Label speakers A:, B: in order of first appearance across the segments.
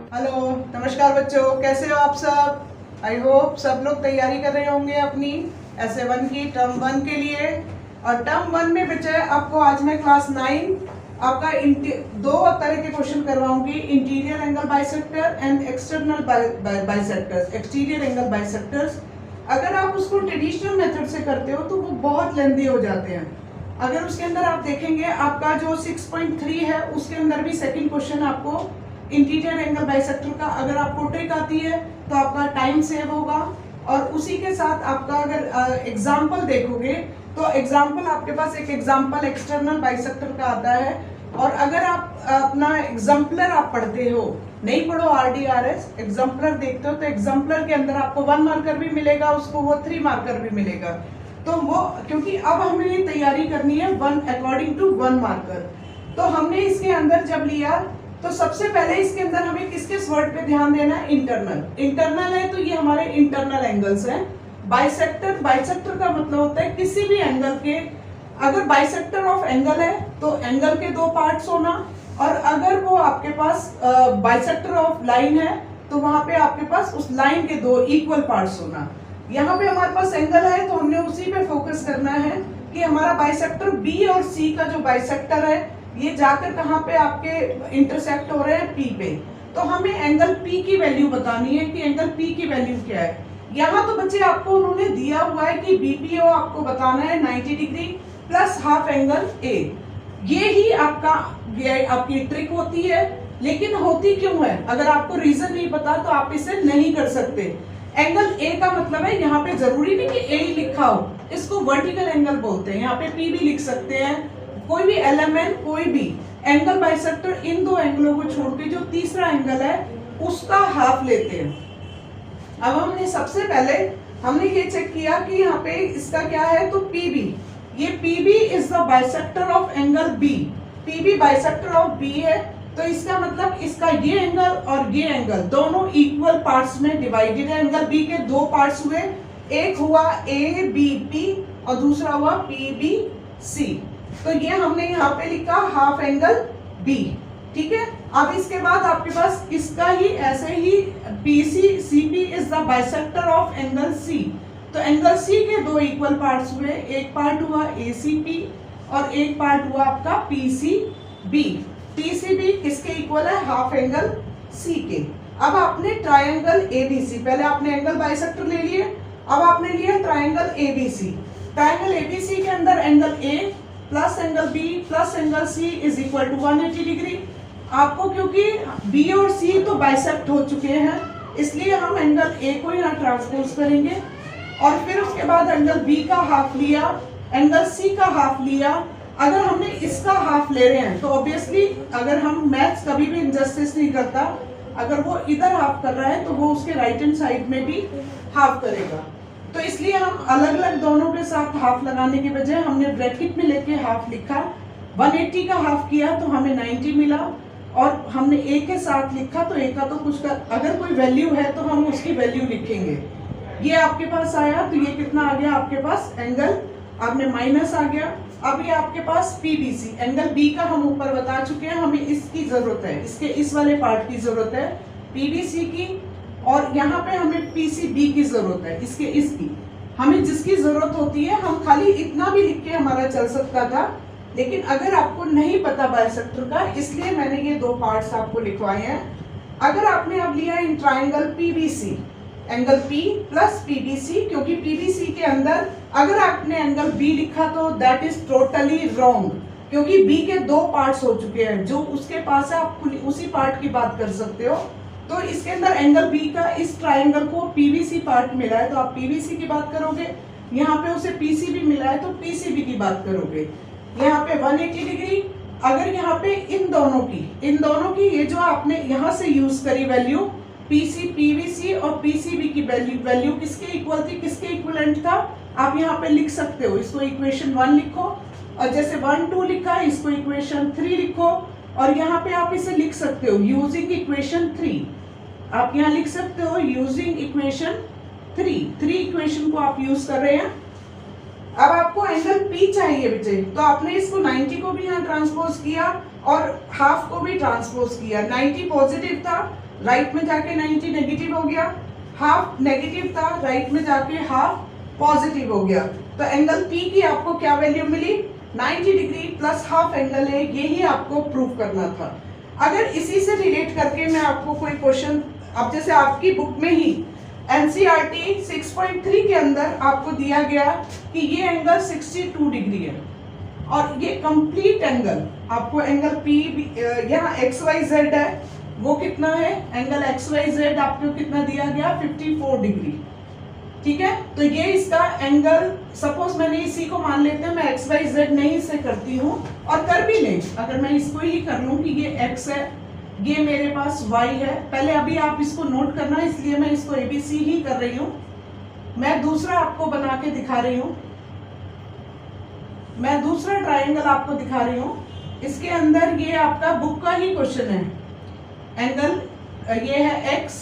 A: Hello, नमस्कार बच्चों, कैसे हो आप सब। आई होप सब लोग तैयारी कर रहे होंगे अपनी SA1 की टर्म 1 के लिए। और टर्म 1 में बच्चे आपको आज मैं क्लास 9 आपका दो तरह के क्वेश्चन करवाऊंगी, interior angle bisector and external bisectors, exterior angle bisectors. अगर आप उसको ट्रेडिशनल मेथड से करते हो तो वो बहुत लेंदी हो जाते हैं। अगर उसके अंदर आप देखेंगे आपका जो 6.3 है उसके अंदर भी सेकंड क्वेश्चन आपको इंटीरियर एंगल बाइसेक्टर का अगर आपको ट्रिक आती है तो आपका टाइम सेव होगा। और उसी के साथ आपका अगर एग्जाम्पल देखोगे तो एग्जाम्पल आपके पास एक एग्जाम्पल एक्सटर्नल बाइसेक्टर का आता है। और अगर आप अपना एग्जाम्पलर आप पढ़ते हो, नहीं पढ़ो RDRS, एग्जाम्पलर देखते हो तो एग्जाम्पलर के अंदर आपको 1 मार्कर भी मिलेगा, उसको वो 3 मार्कर भी मिलेगा। तो वो क्योंकि अब हमें तैयारी करनी है 1 अकॉर्डिंग टू 1 मार्कर। तो हमने इसके अंदर जब लिया तो सबसे पहले इसके अंदर हमें किस किस वर्ड पे ध्यान देना है। इंटरनल है तो ये हमारे इंटरनल एंगल्स हैं। बाइसेक्टर का मतलब होता है किसी भी एंगल के, अगर बाइसेक्टर ऑफ एंगल है तो एंगल के 2 पार्ट्स होना, और अगर वो आपके पास बाइसेक्टर ऑफ लाइन है तो वहां पे आपके पास उस लाइन के 2 इक्वल पार्ट्स होना। यहाँ पे हमारे पास एंगल है तो हमने उसी पे फोकस करना है कि हमारा बाइसेक्टर B और C का जो बाइसेक्टर है ये जाकर कहाँ पे आपके इंटरसेक्ट हो रहे हैं, P पे। तो हमें एंगल P की वैल्यू बतानी है कि एंगल P की वैल्यू क्या है। यहाँ तो बच्चे आपको उन्होंने दिया हुआ है कि BPO आपको बताना है 90 degree plus half angle A। ये ही आपकी ट्रिक होती है। लेकिन होती क्यों है, अगर आपको रीजन नहीं पता तो आप इसे नहीं कर सकते। एंगल A का मतलब है, यहाँ पे जरूरी नहीं कि A ही लिखा हो, इसको वर्टिकल एंगल बोलते हैं। यहाँ पे P भी लिख सकते हैं, कोई भी एलिमेंट, कोई भी एंगल बाइसेक्टर इन 2 एंगलों को छोड़ के जो तीसरा एंगल है उसका हाफ लेते हैं। अब हमने सबसे पहले हमने ये चेक किया कि यहाँ पे इसका क्या है, तो PB, ये PB is the bisector of angle B। PB bisector of B है तो इसका मतलब इसका ये एंगल और ये एंगल दोनों इक्वल पार्ट्स में डिवाइडेड है। एंगल B के 2 पार्ट्स हुए, एक हुआ ABP और दूसरा हुआ PBC। तो ये हमने यहाँ पे लिखा हाफ एंगल B, ठीक है। अब इसके बाद आपके पास इसका ही ऐसे ही CP is the bisector of angle C। तो एंगल C के 2 इक्वल पार्ट्स हुए, एक पार्ट हुआ ACP और एक पार्ट हुआ आपका PCB। PCB किसके इक्वल है, हाफ एंगल C के। अब आपने ट्रायंगल ABC, पहले आपने एंगल बाइसेक्टर ले लिए, अब आपने लिया ट्रायंगल ABC। ट्रायंगल ABC के अंदर angle A plus angle B plus angle C is equal to 180 degree. आपको क्योंकि B और C तो बाइसेक्ट हो चुके हैं इसलिए हम एंगल A को यहाँ ट्रांसपोज करेंगे और फिर उसके बाद एंगल B का हाफ लिया, एंगल C का हाफ लिया। अगर हमने इसका हाफ ले रहे हैं तो ऑब्वियसली अगर हम मैथ्स कभी भी इनजस्टिस नहीं करता, अगर वो इधर हाफ कर रहा है तो वो उसके राइट हैंड साइड में भी हाफ करेगा। तो इसलिए हम अलग अलग दोनों के साथ हाफ लगाने के बजाय हमने ब्रैकेट में लेके हाफ लिखा। 180 का हाफ किया तो हमें 90 मिला, और हमने A के साथ लिखा तो A का तो कुछ का अगर कोई वैल्यू है तो हम उसकी वैल्यू लिखेंगे। ये आपके पास आया तो ये कितना आ गया आपके पास, एंगल आपने माइनस आ गया। अब ये आपके पास PBC, एंगल B का हम ऊपर बता चुके हैं, हमें इसकी जरूरत है, इसके इस वाले पार्ट की जरूरत है PBC की, और यहाँ पे हमें PCB की जरूरत है, इसकी हमें जिसकी जरूरत होती है। हम खाली इतना भी लिख के हमारा चल सकता था, लेकिन अगर आपको नहीं पता बाइसेक्टर का, इसलिए मैंने ये 2 पार्ट्स आपको लिखवाए हैं। अगर आपने अब लिया in triangle PBC, angle P plus PBC, क्योंकि PBC के अंदर अगर आपने एंगल B लिखा तो दैट इज टोटली रॉन्ग, क्योंकि B के 2 पार्ट्स हो चुके हैं, जो उसके पास है आप उसी पार्ट की बात कर सकते हो। तो इसके अंदर एंगल B का इस ट्राइंगल को PBC पार्ट मिला है तो आप PBC की बात करोगे, यहाँ पे उसे PCB मिला है तो PCB की बात करोगे। यहाँ पे 180 डिग्री, अगर यहाँ पे इन दोनों की ये जो आपने यहाँ से यूज करी वैल्यू PBC और PCB की वैल्यू किसके इक्वल थी, किसके इक्विवेलेंट था, आप यहाँ पे लिख सकते हो। इसको इक्वेशन 1 लिखो, और जैसे 1 2 लिखा है इसको इक्वेशन 3 लिखो, और यहाँ पे आप इसे लिख सकते हो यूजिंग इक्वेशन 3। आप यहाँ लिख सकते हो यूजिंग इक्वेशन 3 इक्वेशन को आप यूज कर रहे हैं। अब आपको एंगल P चाहिए बच्चे, तो आपने इसको 90 को भी यहाँ ट्रांसपोज किया और हाफ को भी ट्रांसपोज किया। 90 पॉजिटिव था राइट में जाके 90 नेगेटिव हो गया, हाफ नेगेटिव था, राइट में जाके हाफ पॉजिटिव हो गया। तो एंगल P की आपको क्या वैल्यू मिली, 90 डिग्री प्लस हाफ एंगल है, यही आपको प्रूव करना था। अगर इसी से रिलेट करके मैं आपको कोई क्वेश्चन, अब जैसे आपकी बुक में ही NCERT 6.3 के अंदर आपको दिया गया कि ये एंगल 62 डिग्री है और ये कंप्लीट एंगल आपको एंगल P यहाँ XYZ है, वो कितना है, एंगल XYZ आपको कितना दिया गया, 54 डिग्री। ठीक है, तो ये इसका एंगल, सपोज मैंने इसी को मान लेते हैं, मैं XYZ नहीं से करती हूँ और कर भी लें, अगर मैं इसको ही कर लूँ कि ये X है, ये मेरे पास Y है, पहले अभी आप इसको नोट करना, इसलिए मैं इसको ABC ही कर रही हूँ। मैं दूसरा आपको बना के दिखा रही हूँ, मैं दूसरा ट्रायंगल आपको दिखा रही हूँ। इसके अंदर ये आपका बुक का ही क्वेश्चन है, एंगल ये है X,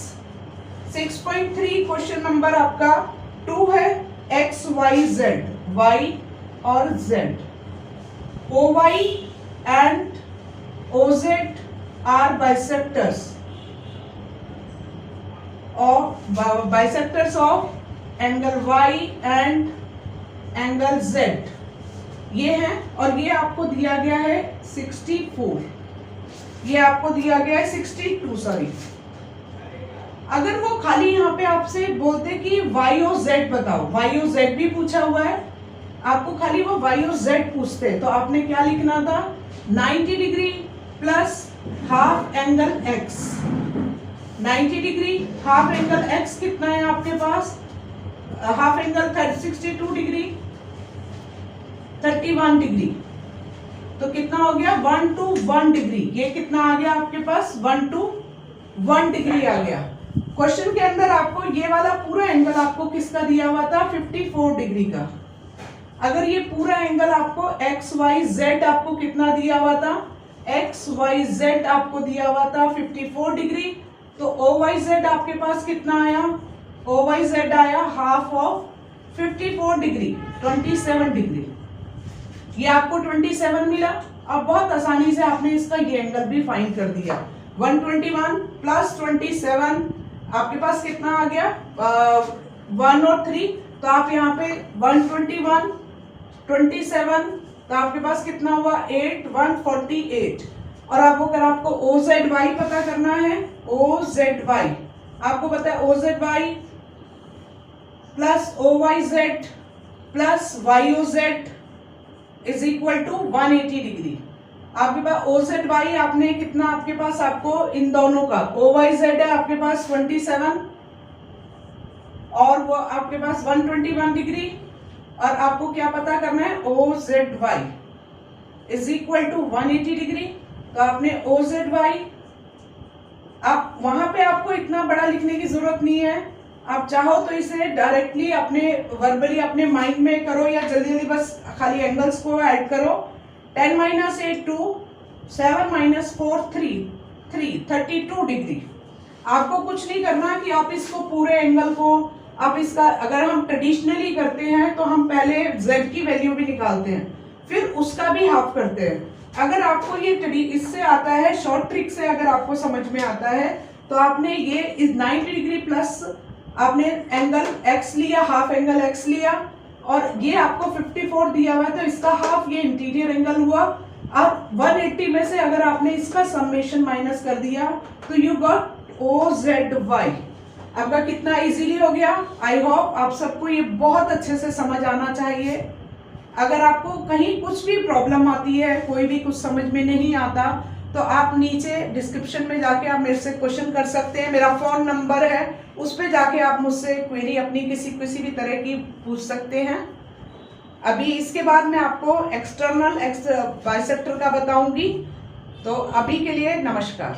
A: 6.3 क्वेश्चन नंबर आपका 2 है, XYZ, Y और Z, OY and OZ are bisectors of angle Y and angle Z, ये है। और ये आपको दिया गया है 64, ये आपको दिया गया है 62, सॉरी। अगर वो खाली यहाँ पे आपसे बोलते कि Y और Z बताओ, Y और Z भी पूछा हुआ है, आपको खाली वो Y और Z पूछते तो आपने क्या लिखना था, 90 degree plus half angle X, 90 degree half angle X कितना है आपके पास, हाफ एंगल 62 डिग्री 31 डिग्री, तो कितना हो गया 1 to 1 डिग्री, ये कितना आ गया आपके पास 1 to 1 डिग्री आ गया। क्वेश्चन के अंदर आपको ये वाला पूरा एंगल आपको किसका दिया हुआ था, 54 डिग्री का। अगर ये पूरा एंगल आपको XYZ आपको कितना दिया हुआ था, XYZ आपको दिया हुआ था 54 डिग्री, तो OYZ आपके पास कितना आया, OYZ आया हाफ ऑफ 54 डिग्री 27 डिग्री, ये आपको 27 मिला। अब बहुत आसानी से आपने इसका ये एंगल भी फाइंड कर दिया, 121 प्लस 27 आपके पास कितना आ गया, 1 और 3, तो आप यहाँ पे 121 27, तो आपके पास कितना हुआ 8, 148। और आपको अगर आपको OZY पता करना है, OZY आपको पता है OZY plus OYZ plus YOZ is equal to 180 degree. आपके पास OZY आपने कितना, आपके पास आपको इन दोनों का OYZ है आपके पास 27 और वो आपके पास 121 डिग्री, और आपको क्या पता करना है OZY is equal to 180 degree. तो आपने OZY, आप वहां पे आपको इतना बड़ा लिखने की जरूरत नहीं है, आप चाहो तो इसे डायरेक्टली अपने वर्बली अपने माइंड में करो या जल्दी जल्दी बस खाली एंगल्स को ऐड करो। 10 - 8 2, 7 - 4 3, 32 डिग्री। आपको कुछ नहीं करना कि आप इसको पूरे एंगल को, आप इसका, अगर हम ट्रेडिशनली करते हैं तो हम पहले z की वैल्यू भी निकालते हैं, फिर उसका भी हाफ करते हैं। अगर आपको ये इससे आता है, शॉर्ट ट्रिक से अगर आपको समझ में आता है, तो आपने ये इस 90 डिग्री प्लस आपने एंगल x लिया, हाफ एंगल x लिया, और ये आपको 54 दिया हुआ है, तो इसका हाफ ये इंटीरियर एंगल हुआ। अब 180 में से अगर आपने इसका समेशन माइनस कर दिया तो यू गॉट OZY। आपका कितना इजीली हो गया। आई होप आप सबको ये बहुत अच्छे से समझ आना चाहिए। अगर आपको कहीं कुछ भी प्रॉब्लम आती है, कोई भी कुछ समझ में नहीं आता, तो आप नीचे डिस्क्रिप्शन में जाके आप मेरे से क्वेश्चन कर सकते हैं। मेरा फोन नंबर है, उस पे जाके आप मुझसे क्वेरी अपनी किसी भी तरह की पूछ सकते हैं। अभी इसके बाद मैं आपको एक्सटर्नल बाइसेक्टर का बताऊंगी। तो अभी के लिए नमस्कार।